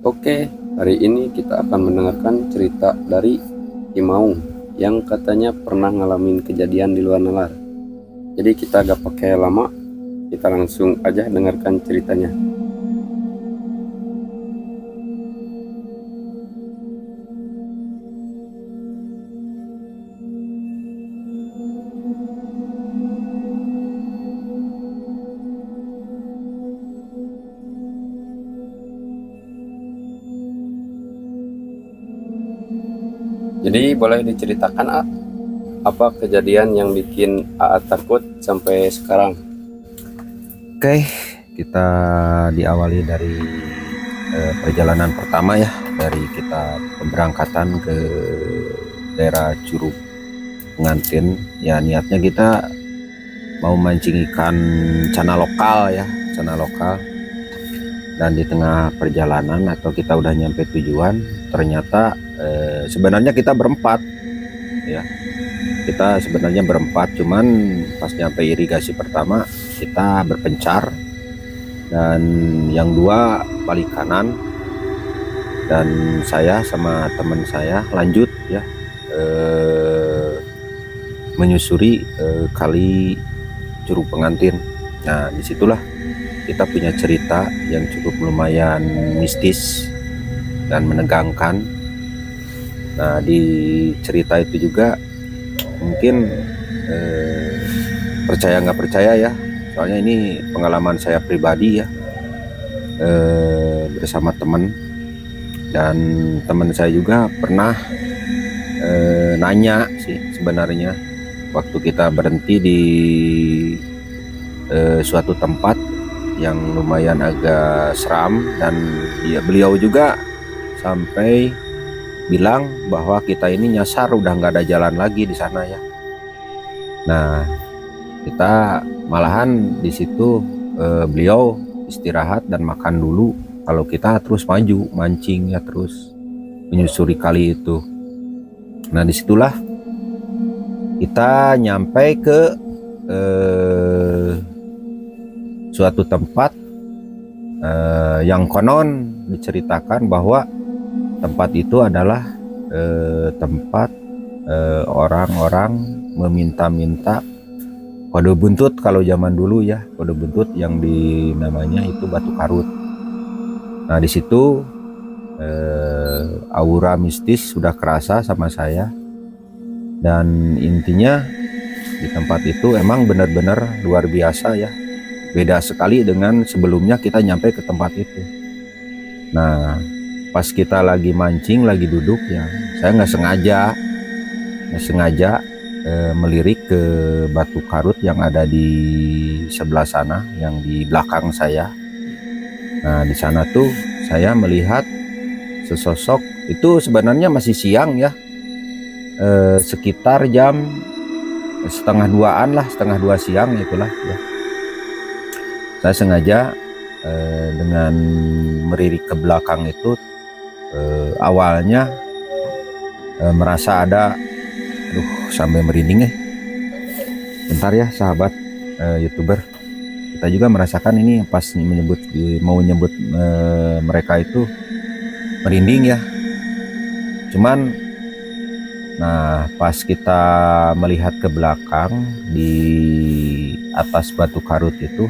Oke, hari ini kita akan mendengarkan cerita dari Imaung yang katanya pernah ngalamin kejadian di luar nalar. Jadi kita gak pakai lama, kita langsung aja dengarkan ceritanya. Jadi boleh diceritakan apa kejadian yang bikin takut sampai sekarang? Oke, kita diawali dari perjalanan pertama ya, dari kita pemberangkatan ke daerah Curug Pengantin. Ya niatnya kita mau mancing ikan cana lokal ya, cana lokal. Dan di tengah perjalanan atau kita udah nyampe tujuan, ternyata sebenarnya kita berempat ya. Kita sebenarnya berempat, cuman pas nyampe irigasi pertama kita berpencar dan yang dua balik kanan dan saya sama teman saya lanjut ya menyusuri kali Curug Pengantin. Nah disitulah kita punya cerita yang cukup lumayan mistis dan menegangkan. Nah di cerita itu juga mungkin percaya nggak percaya ya, soalnya ini pengalaman saya pribadi ya, bersama teman, dan teman saya juga pernah nanya sih sebenarnya waktu kita berhenti di suatu tempat yang lumayan agak seram, dan beliau juga sampai bilang bahwa kita ini nyasar, udah nggak ada jalan lagi di sana ya. Nah kita malahan di situ beliau istirahat dan makan dulu, kalau kita terus maju mancing ya, terus menyusuri kali itu. Nah disitulah kita nyampe ke suatu tempat yang konon diceritakan bahwa tempat itu adalah tempat orang-orang meminta-minta kode buntut. Kalau zaman dulu ya, kode buntut yang namanya itu batu karut. Nah di situ aura mistis sudah kerasa sama saya, dan intinya di tempat itu emang benar-benar luar biasa ya, beda sekali dengan sebelumnya kita nyampe ke tempat itu. Nah pas kita lagi mancing, lagi duduk ya, saya nggak sengaja melirik ke batu karut yang ada di sebelah sana, yang di belakang saya. Nah di sana tuh saya melihat sesosok, itu sebenarnya masih siang ya, sekitar jam setengah 2-an lah, setengah 2 siang itulah ya. Saya sengaja dengan melirik ke belakang itu awalnya merasa ada, sampai merinding bentar ya sahabat YouTuber, kita juga merasakan ini pas mau menyebut mereka itu merinding ya. Cuman nah pas kita melihat ke belakang di atas batu karut itu,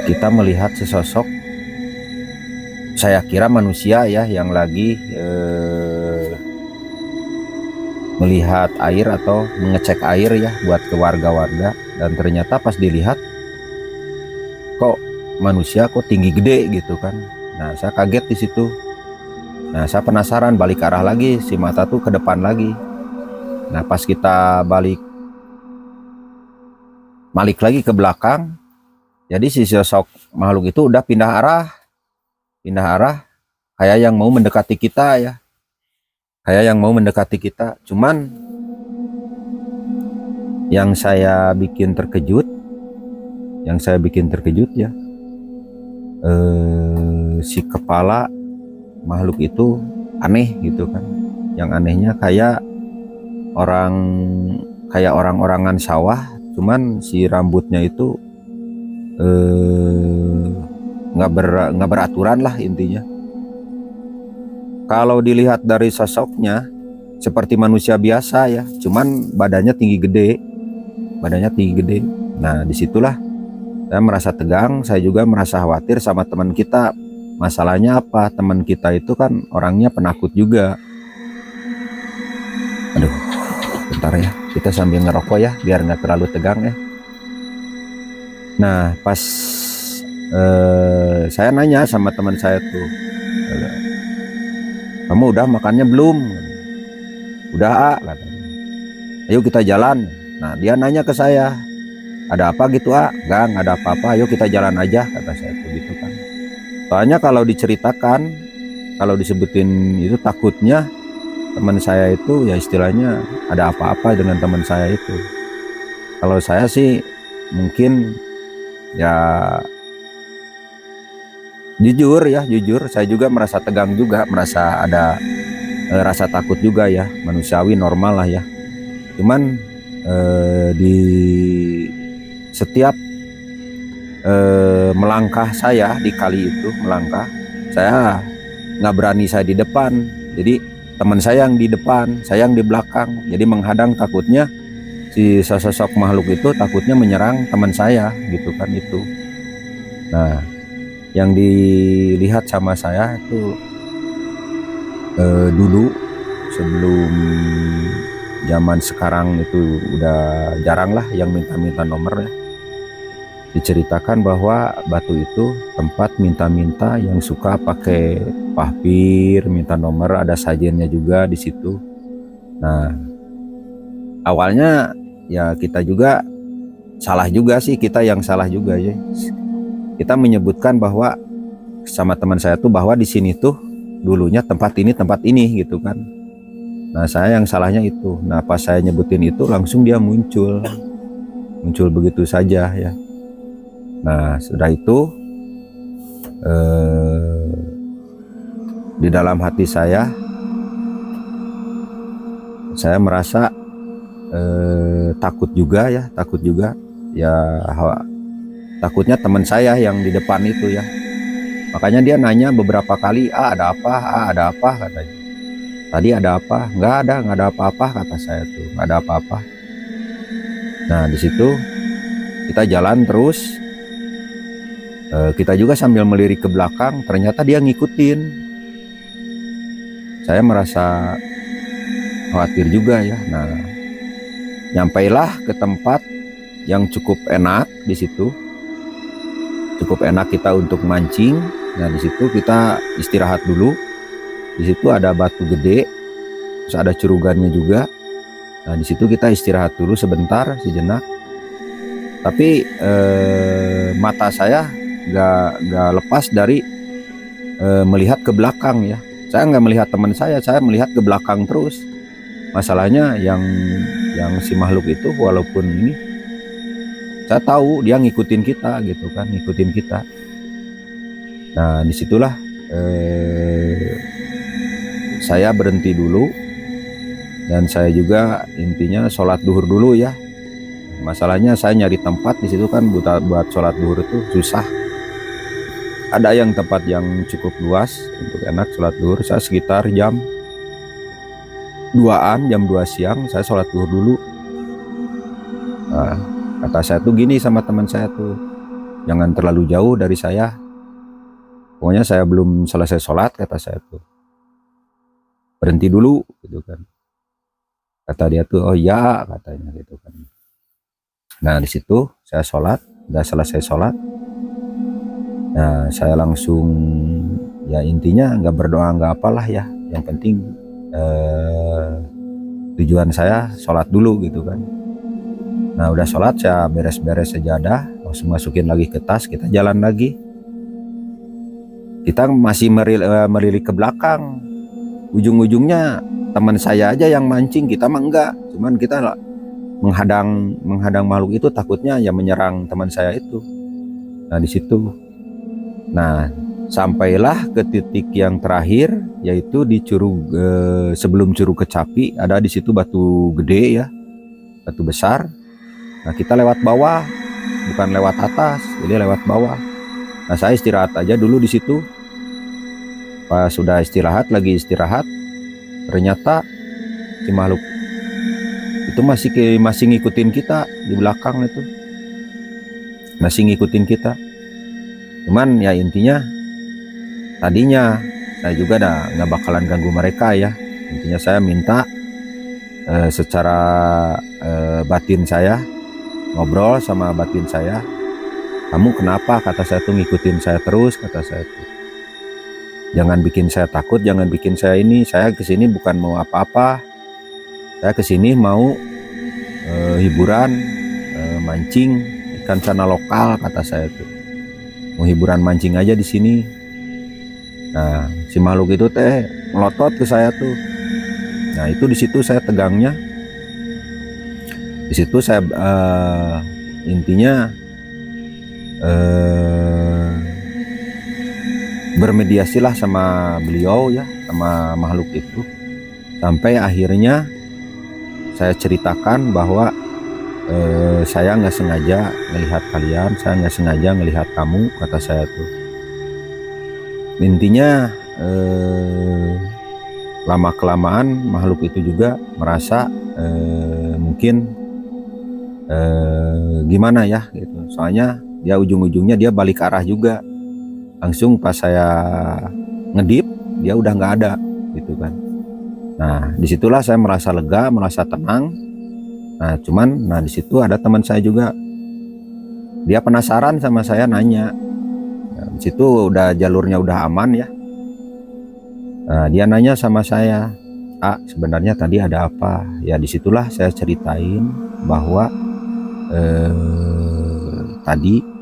kita melihat sesosok, saya kira manusia ya, yang lagi melihat air atau mengecek air ya buat ke warga-warga. Dan ternyata pas dilihat, kok manusia kok tinggi gede gitu kan. Nah saya kaget di situ. Nah saya penasaran, balik arah lagi, si mata tuh ke depan lagi. Nah pas kita balik lagi ke belakang, jadi si sosok makhluk itu udah pindah arah kayak yang mau mendekati kita ya, Cuman yang saya bikin terkejut ya, si kepala makhluk itu aneh gitu kan. Yang anehnya kayak orang-orangan sawah, cuman si rambutnya itu nggak beraturan lah intinya. Kalau dilihat dari sosoknya seperti manusia biasa ya, cuman badannya tinggi gede, Nah disitulah saya merasa tegang, saya juga merasa khawatir sama teman kita. Masalahnya apa? Teman kita itu kan orangnya penakut juga. Aduh, bentar ya, kita sambil ngerokok ya, biar nggak terlalu tegang ya. Nah, pas saya nanya sama teman saya tuh, kamu udah makannya belum? Udah, ah, katanya. Ayo kita jalan. Nah, dia nanya ke saya, ada apa gitu, ah? Nggak ada apa-apa, ayo kita jalan aja, kata saya tuh gitu kan. Soalnya kalau diceritakan, kalau disebutin itu takutnya teman saya itu ya istilahnya ada apa-apa dengan teman saya itu. Kalau saya sih mungkin ya jujur saya juga merasa tegang juga, merasa ada rasa takut juga ya, manusiawi normal lah ya. Cuman di setiap melangkah saya di kali itu melangkah, saya nggak berani saya di depan, jadi teman saya yang di depan, saya yang di belakang, jadi menghadang, takutnya si sosok makhluk itu takutnya menyerang teman saya gitu kan itu. Nah, yang dilihat sama saya itu dulu sebelum zaman sekarang itu udah jarang lah yang minta-minta nomor ya. Diceritakan bahwa Batu itu tempat minta-minta yang suka pakai pahpir, minta nomor, ada sajennya juga di situ. Nah, awalnya ya kita juga salah juga sih, kita yang salah juga ya. Kita menyebutkan bahwa sama teman saya tuh bahwa di sini tuh dulunya tempat ini gitu kan. Nah, saya yang salahnya itu. Nah, pas saya nyebutin itu langsung dia muncul begitu saja ya. Nah, sudah itu di dalam hati saya merasa takut juga ya, takutnya teman saya yang di depan itu ya. Makanya dia nanya beberapa kali, ada apa katanya. Tadi ada apa? Nggak ada apa-apa, kata saya tuh, nggak ada apa-apa. Nah, di situ kita jalan terus. Kita juga sambil melirik ke belakang, ternyata dia ngikutin. Saya merasa khawatir juga ya. Nah, nyampailah ke tempat yang cukup enak di situ. Cukup enak kita untuk mancing. Nah, di situ kita istirahat dulu. Di situ ada batu gede, terus ada curugannya juga. Nah, di situ kita istirahat dulu sebentar, sejenak. Tapi mata saya nggak lepas dari melihat ke belakang ya. Saya nggak melihat teman saya melihat ke belakang terus. Masalahnya yang si makhluk itu walaupun ini saya tahu dia ngikutin kita gitu kan, ngikutin kita. Nah, disitulah saya berhenti dulu dan saya juga intinya sholat duhur dulu ya. Masalahnya saya nyari tempat di situ kan buat sholat duhur itu susah. Ada yang tempat yang cukup luas untuk enak sholat duhur. Saya sekitar jam 2 siang saya sholat duhur dulu. Nah, kata saya tuh gini sama teman saya tuh, jangan terlalu jauh dari saya. Pokoknya saya belum selesai sholat, kata saya tuh, berhenti dulu gitu kan. Kata dia tuh, oh ya, katanya gitu kan. Nah, di situ saya sholat, udah selesai sholat. Nah, saya langsung ya intinya nggak berdoa nggak apalah ya, yang penting tujuan saya sholat dulu gitu kan. Nah, udah sholat saya beres-beres sejadah, langsung masukin lagi ke tas, kita jalan lagi. Kita masih melirik ke belakang, ujung-ujungnya teman saya aja yang mancing, kita mah enggak, cuman kita menghadang makhluk itu, takutnya ya menyerang teman saya itu. Nah, di situ. Nah, sampailah ke titik yang terakhir, yaitu di curug, sebelum Curug Kecapi ada di situ batu gede ya, batu besar. Nah, kita lewat bawah, bukan lewat atas, jadi lewat bawah. Nah, saya istirahat aja dulu di situ. Pas sudah lagi istirahat, ternyata si makhluk itu masih ngikutin kita di belakang itu, masih ngikutin kita. Cuman ya intinya tadinya saya juga nggak bakalan ganggu mereka ya. Intinya saya minta secara batin saya, ngobrol sama batin saya, kamu kenapa, kata saya tuh ngikutin saya terus, kata saya tuh. Jangan bikin saya takut, jangan bikin saya ini. Saya kesini bukan mau apa-apa. Saya kesini mau hiburan, mancing ikan sana lokal, kata saya tuh. Mau hiburan mancing aja di sini. Nah, si makhluk itu teh melotot ke saya tuh. Nah, itu di situ saya tegangnya. Di situ saya intinya bermediasilah sama beliau ya, sama makhluk itu, sampai akhirnya saya ceritakan bahwa saya nggak sengaja melihat kalian, saya nggak sengaja melihat kamu, kata saya tuh. Intinya lama kelamaan makhluk itu juga merasa mungkin gimana ya gitu, soalnya dia ujung-ujungnya dia balik arah juga. Langsung pas saya ngedip, dia udah nggak ada gitu kan. Nah, disitulah saya merasa lega, merasa tenang. Nah, cuman di situ ada teman saya juga, dia penasaran sama saya, nanya. Nah, di situ udah jalurnya udah aman ya. Nah, dia nanya sama saya, sebenarnya tadi ada apa? Ya disitulah saya ceritain bahwa tadi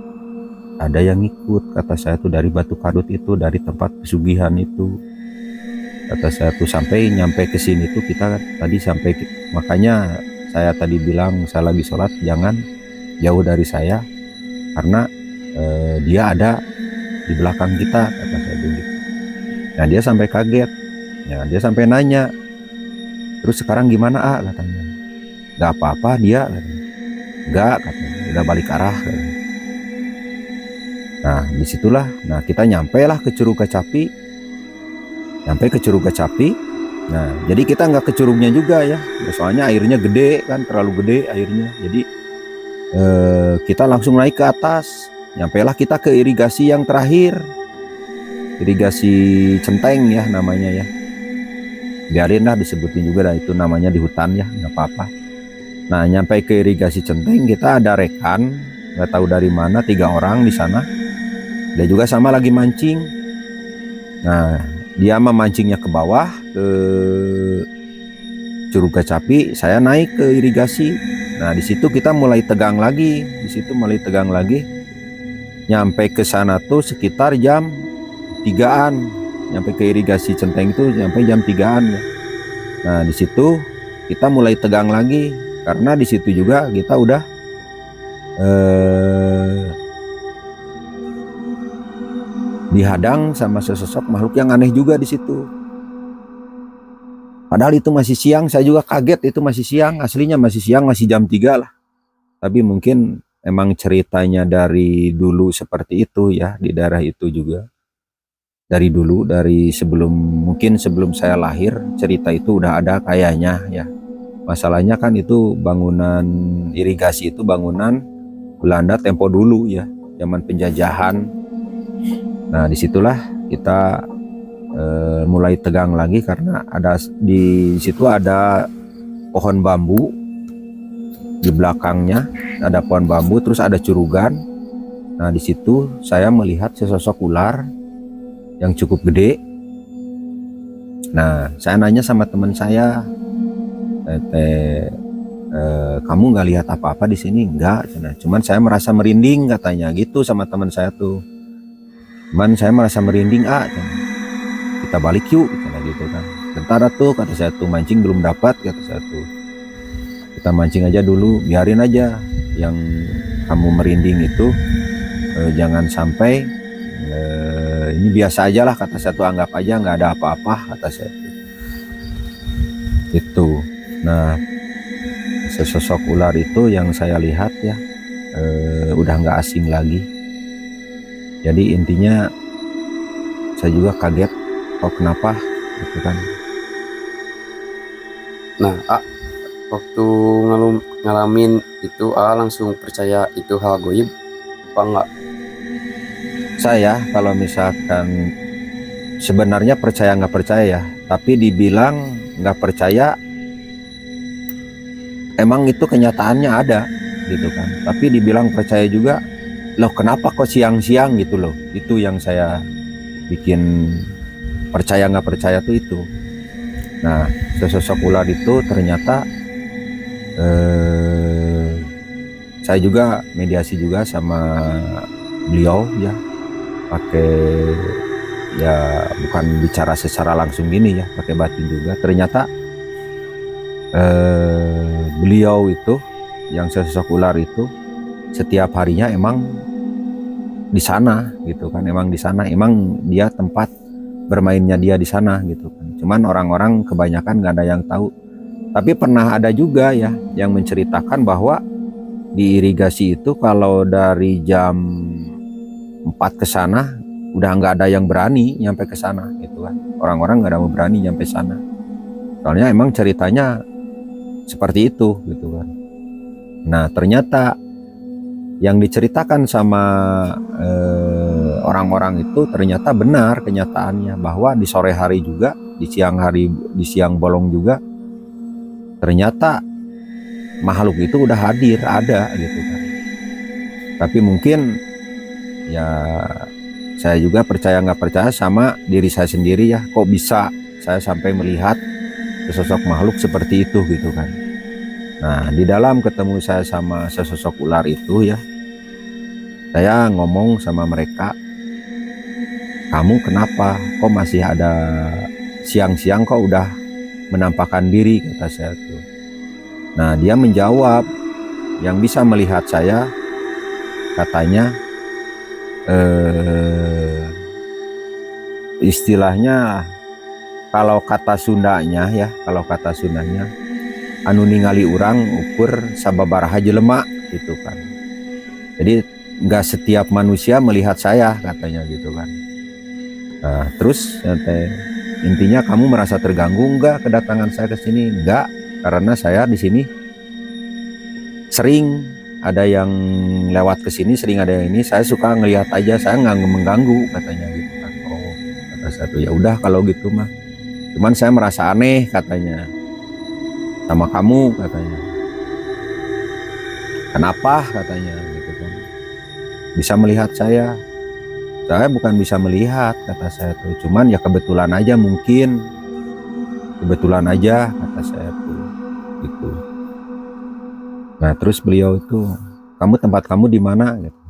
ada yang ikut, kata saya tuh, dari Batu Kadut itu, dari tempat pesugihan itu, kata saya tuh. Sampai nyampe ke sini tuh kita tadi sampai, makanya saya tadi bilang saya lagi sholat jangan jauh dari saya, karena dia ada di belakang kita, kata saya begitu. Nah, dia sampai kaget, ya dia sampai nanya, terus sekarang gimana katanya. Gak apa-apa dia, katanya. Enggak, katanya, udah balik arah, katanya. Nah, disitulah, kita nyampe lah ke Curug Kecapi. Nyampe ke Curug Kecapi. Nah, jadi kita nggak ke curugnya juga ya, soalnya airnya gede kan, terlalu gede airnya. Jadi kita langsung naik ke atas. Nyampe lah kita ke irigasi yang terakhir, irigasi Centeng ya namanya ya. Biarin lah disebutin juga dah, itu namanya di hutan ya, nggak apa-apa. Nah, nyampe ke irigasi Centeng, kita ada rekan, nggak tahu dari mana, 3 orang di sana. Dia juga sama lagi mancing. Nah, dia memancingnya ke bawah ke Curug Kecapi, saya naik ke irigasi. Nah, di situ kita mulai tegang lagi. Nyampe ke sana tuh sekitar jam 3-an. Nyampe ke irigasi Centeng itu sampai jam 3-an ya. Nah, di situ kita mulai tegang lagi, karena di situ juga kita udah dihadang sama sesosok makhluk yang aneh juga di situ. Padahal itu masih siang, saya juga kaget, itu masih siang, aslinya masih siang, masih jam 3 lah. Tapi mungkin emang ceritanya dari dulu seperti itu ya, di daerah itu juga. Dari dulu, dari mungkin sebelum saya lahir, cerita itu udah ada kayaknya ya. Masalahnya kan itu bangunan irigasi itu bangunan Belanda tempo dulu ya, zaman penjajahan. Nah, disitulah kita mulai tegang lagi, karena di situ ada pohon bambu, di belakangnya ada pohon bambu, terus ada curugan. Nah, di situ saya melihat sesosok ular yang cukup gede. Nah, saya nanya sama teman saya, kamu nggak lihat apa-apa di sini? Enggak, cuman saya merasa merinding, katanya gitu sama teman saya tuh. Cuman saya merasa merinding, kita balik yuk, gitu kan. Bentar tuh, kata saya tuh, mancing belum dapat, kata saya tuh. Kita mancing aja dulu, biarin aja yang kamu merinding itu, jangan sampai ini biasa aja lah, kata saya tuh, anggap aja nggak ada apa-apa, kata saya tuh. Itu. Nah, sesosok ular itu yang saya lihat ya, udah nggak asing lagi. Jadi intinya saya juga kaget kok kenapa gitu kan. Nah, waktu ngalamin itu langsung percaya itu hal goib apa enggak? Saya kalau misalkan sebenarnya percaya nggak percaya ya, tapi dibilang nggak percaya emang itu kenyataannya ada gitu kan, tapi dibilang percaya juga, loh kenapa kok siang-siang gitu loh. Itu yang saya bikin percaya nggak percaya tuh itu. Nah, sesosok ular itu ternyata saya juga mediasi juga sama beliau ya, pakai ya bukan bicara secara langsung gini ya, pakai batin juga. Ternyata beliau itu yang sesosok ular itu setiap harinya emang di sana gitu kan, emang di sana, emang dia tempat bermainnya dia di sana gitu kan. Cuman orang-orang kebanyakan nggak ada yang tahu. Tapi pernah ada juga ya yang menceritakan bahwa di irigasi itu kalau dari jam 4 ke sana udah nggak ada yang berani nyampe ke sana gitu kan. Orang-orang nggak ada yang berani nyampe sana. Soalnya emang ceritanya seperti itu gitu kan. Nah, ternyata yang diceritakan sama orang-orang itu ternyata benar kenyataannya, bahwa di sore hari juga, di siang hari, di siang bolong juga ternyata makhluk itu udah hadir, ada gitu kan. Tapi mungkin ya saya juga percaya nggak percaya sama diri saya sendiri ya, kok bisa saya sampai melihat sesosok makhluk seperti itu gitu kan. Nah, di dalam ketemu saya sama sesosok ular itu ya, saya ngomong sama mereka, kamu kenapa kok masih ada siang-siang kok udah menampakkan diri, kata saya tuh. Nah, dia menjawab, yang bisa melihat saya katanya istilahnya kalau kata Sundanya ya, kalau kata Sundanya anu ningali urang ukur sababaraha jelema gitu kan. Jadi nggak setiap manusia melihat saya katanya gitu kan. Nah, terus intinya kamu merasa terganggu nggak kedatangan saya ke sini? Nggak, karena saya di sini sering ada yang lewat ke sini, sering ada yang ini, saya suka ngelihat aja, saya nggak mengganggu katanya gitu kan. Oh, kata saya tuh, ya udah kalau gitu mah. Cuman saya merasa aneh katanya sama kamu katanya. Kenapa katanya gitu kan? Bisa melihat saya bukan bisa melihat kata saya tuh, cuman ya kebetulan aja, mungkin kebetulan aja kata saya tuh gitu. Nah, terus beliau itu, tempat kamu di mana gitu.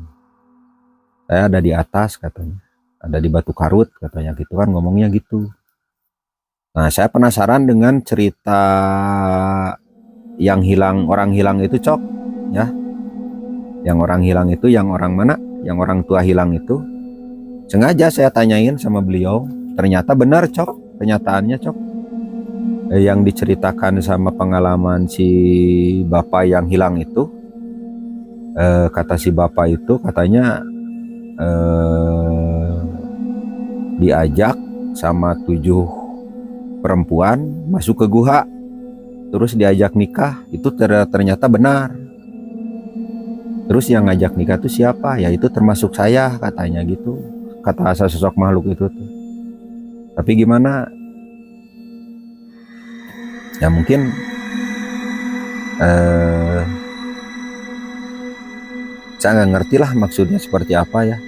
Saya ada di atas katanya, ada di Batu Karut katanya gitu kan, ngomongnya gitu. Nah, saya penasaran dengan cerita yang hilang, orang hilang itu Cok ya. Yang orang hilang itu yang orang mana? Yang orang tua hilang itu. Sengaja saya tanyain sama beliau, ternyata benar Cok, kenyataannya Cok. Yang diceritakan sama pengalaman si bapak yang hilang itu, kata si bapak itu katanya diajak sama 7 perempuan masuk ke gua, terus diajak nikah. Itu ternyata benar. Terus yang ngajak nikah itu siapa? Ya itu termasuk saya katanya gitu, kata sosok makhluk itu tuh. Tapi gimana ya, mungkin saya nggak ngerti lah maksudnya seperti apa ya.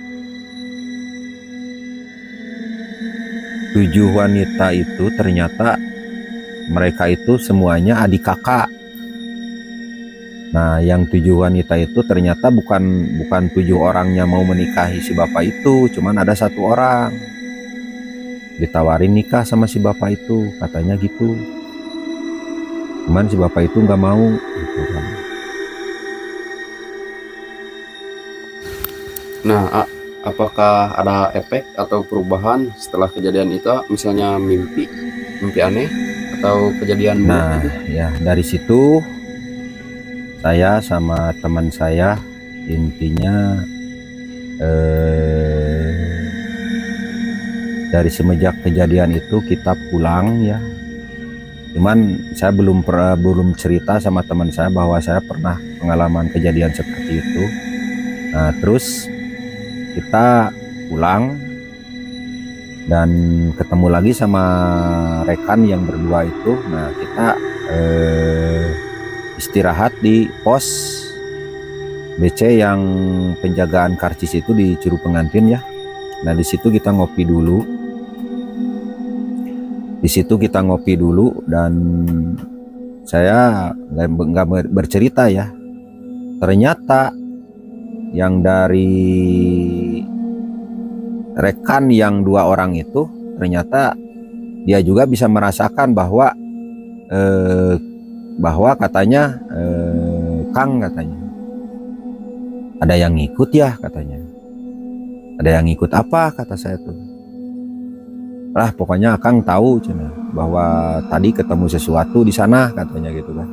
7 wanita itu ternyata mereka itu semuanya adik kakak. Nah, yang 7 wanita itu ternyata bukan 7 orangnya mau menikahi si bapak itu, cuman ada 1 orang ditawarin nikah sama si bapak itu, katanya gitu. Cuman si bapak itu nggak mau gitu kan. Nah, apakah ada efek atau perubahan setelah kejadian itu, misalnya mimpi aneh atau kejadian buruk? Nah, ya dari situ saya sama teman saya intinya dari semenjak kejadian itu kita pulang ya. Cuman saya belum cerita sama teman saya bahwa saya pernah pengalaman kejadian seperti itu. Nah, terus kita pulang dan ketemu lagi sama rekan yang berdua itu. Nah, kita istirahat di pos BC yang penjagaan karcis itu di Curug Pengantin ya. Nah, di situ kita ngopi dulu. Dan saya nggak bercerita ya. Ternyata yang dari rekan yang 2 orang itu, ternyata dia juga bisa merasakan bahwa katanya Kang katanya ada yang ngikut ya katanya. Ada yang ngikut apa kata saya tuh. Lah pokoknya Kang tahu cina bahwa tadi ketemu sesuatu di sana katanya gitu kan.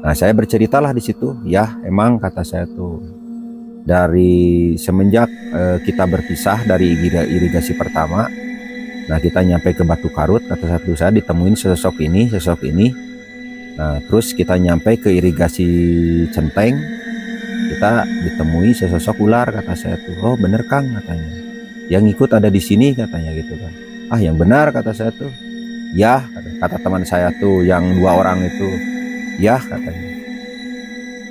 Nah, saya berceritalah di situ, ya emang kata saya tuh dari semenjak kita berpisah dari irigasi pertama. Nah, kita nyampe ke Batu Karut, kata satu saya ditemuin sosok ini. Nah, terus kita nyampe ke irigasi Centeng, kita ditemui sesosok ular, kata saya tuh. Oh bener Kang katanya, yang ikut ada di sini katanya gitu kan. Ah yang benar kata saya tuh. Ya kata teman saya tuh yang 2 orang itu. Ya katanya.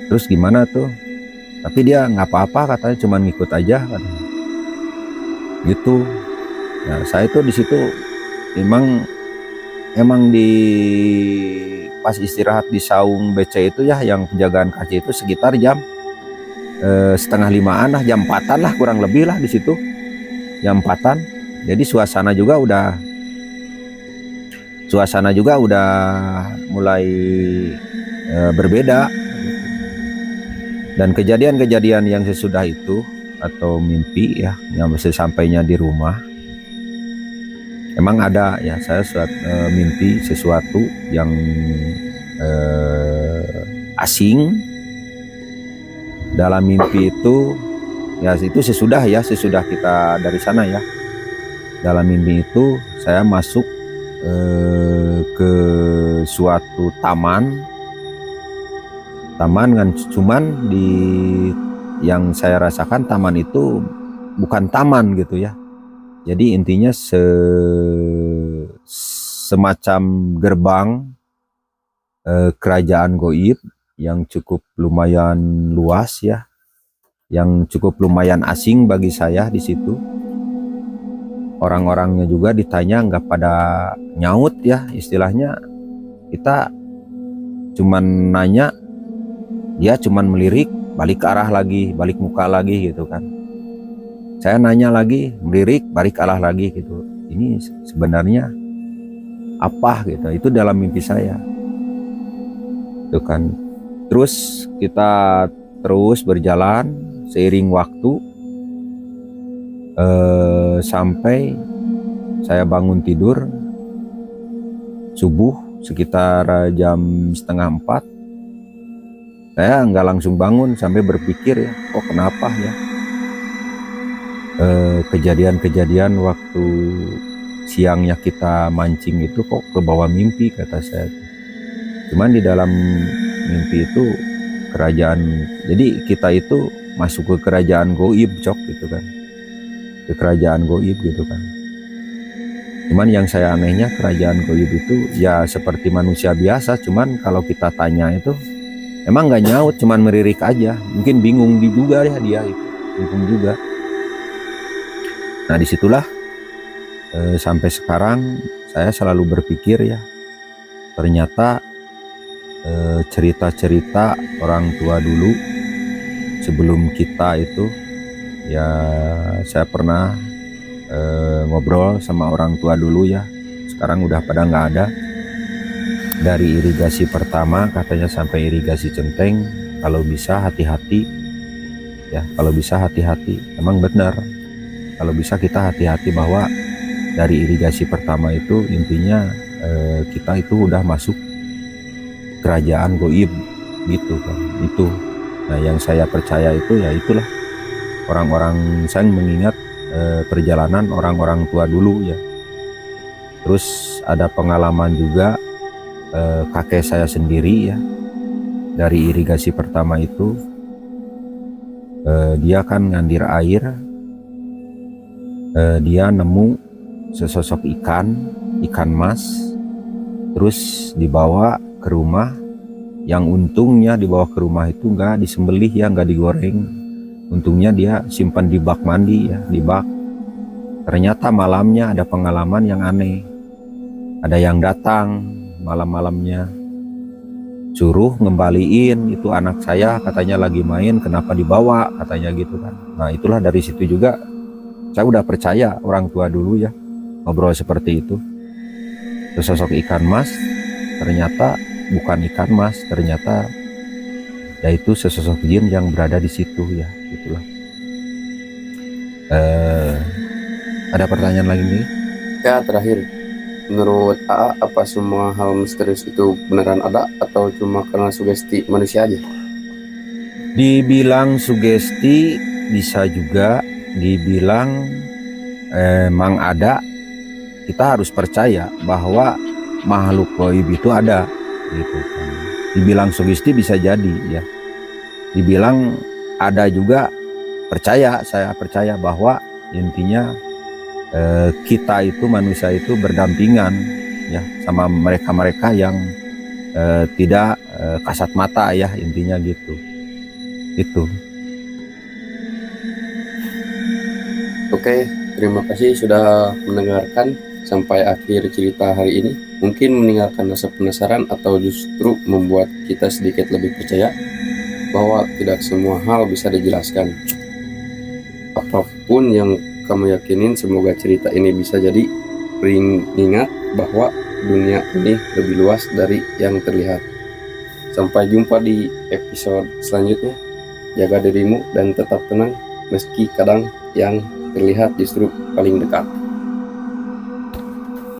Terus gimana tuh? Tapi dia nggak apa-apa katanya, cuma ngikut aja katanya. Gitu. Nah saya tuh di situ emang di pas istirahat di saung BC itu ya, yang penjagaan kaca itu sekitar jam 4:30 lah, jam 4-an lah kurang lebih lah di situ, jam 4-an. Jadi suasana juga udah mulai berbeda. Dan kejadian-kejadian yang sesudah itu atau mimpi ya, yang sesampainya di rumah, emang ada ya, saya mimpi sesuatu yang asing. Dalam mimpi itu ya, itu sesudah kita dari sana ya. Dalam mimpi itu saya masuk ke suatu taman kan, cuman di yang saya rasakan taman itu bukan taman gitu ya. Jadi intinya semacam gerbang kerajaan goib yang cukup lumayan luas ya, yang cukup lumayan asing bagi saya di situ. Orang-orangnya juga ditanya nggak pada nyaut ya, istilahnya kita cuman nanya, dia cuman melirik, balik arah lagi, balik muka lagi gitu kan. Saya nanya lagi, melirik, balik arah lagi gitu. Ini sebenarnya apa gitu? Itu dalam mimpi saya. Itu kan. Terus kita terus berjalan seiring waktu sampai saya bangun tidur subuh sekitar jam 3:30. Saya nggak langsung bangun, sampai berpikir ya, kok kenapa ya kejadian-kejadian waktu siangnya kita mancing itu kok ke bawah mimpi, kata saya. Cuman di dalam mimpi itu kerajaan, jadi kita itu masuk ke kerajaan goib cok gitu kan, ke kerajaan goib gitu kan. Cuman yang saya anehnya, kerajaan goib itu ya seperti manusia biasa, cuman kalau kita tanya itu emang nggak nyaut, cuman meririk aja. Mungkin bingung juga ya dia itu, bingung juga. Nah disitulah sampai sekarang saya selalu berpikir ya, ternyata cerita-cerita orang tua dulu sebelum kita itu ya, saya pernah ngobrol sama orang tua dulu ya, sekarang udah pada nggak ada. Dari irigasi pertama katanya sampai irigasi Centeng, kalau bisa hati-hati ya, kalau bisa hati-hati. Emang benar, kalau bisa kita hati-hati bahwa dari irigasi pertama itu intinya kita itu udah masuk kerajaan goib gitu kan. Itu nah yang saya percaya itu ya, itulah orang-orang saya mengingat perjalanan orang-orang tua dulu ya. Terus ada pengalaman juga kakek saya sendiri ya, dari irigasi pertama itu dia kan ngandir air, dia nemu sesosok ikan mas, terus dibawa ke rumah. Yang untungnya dibawa ke rumah itu nggak disembelih ya, nggak digoreng. Untungnya dia simpan di bak mandi ya, di bak. Ternyata malamnya ada pengalaman yang aneh. Ada yang datang malam-malamnya, suruh ngembaliin itu anak saya, katanya lagi main, kenapa dibawa, katanya gitu kan. Nah itulah dari situ juga saya udah percaya orang tua dulu ya ngobrol seperti itu. Sesosok ikan mas ternyata bukan ikan mas, ternyata yaitu sesosok jin yang berada di situ ya, itulah. Ada pertanyaan lagi nih? Ya, terakhir, menurut AA, apa semua hal misterius itu beneran ada atau cuma karena sugesti manusia aja? Dibilang sugesti bisa juga, dibilang emang ada. Kita harus percaya bahwa makhluk gaib itu ada gitu kan. Dibilang sugesti bisa jadi ya, dibilang ada juga, saya percaya bahwa intinya kita itu, manusia itu berdampingan ya sama mereka-mereka yang tidak kasat mata ya, intinya gitu. Itu. Oke, terima kasih sudah mendengarkan sampai akhir cerita hari ini. Mungkin meninggalkan rasa penasaran atau justru membuat kita sedikit lebih percaya bahwa tidak semua hal bisa dijelaskan. Apapun yang kamu yakinin, semoga cerita ini bisa jadi pengingat bahwa dunia ini lebih luas dari yang terlihat. Sampai jumpa di episode selanjutnya. Jaga dirimu dan tetap tenang meski kadang yang terlihat justru paling dekat.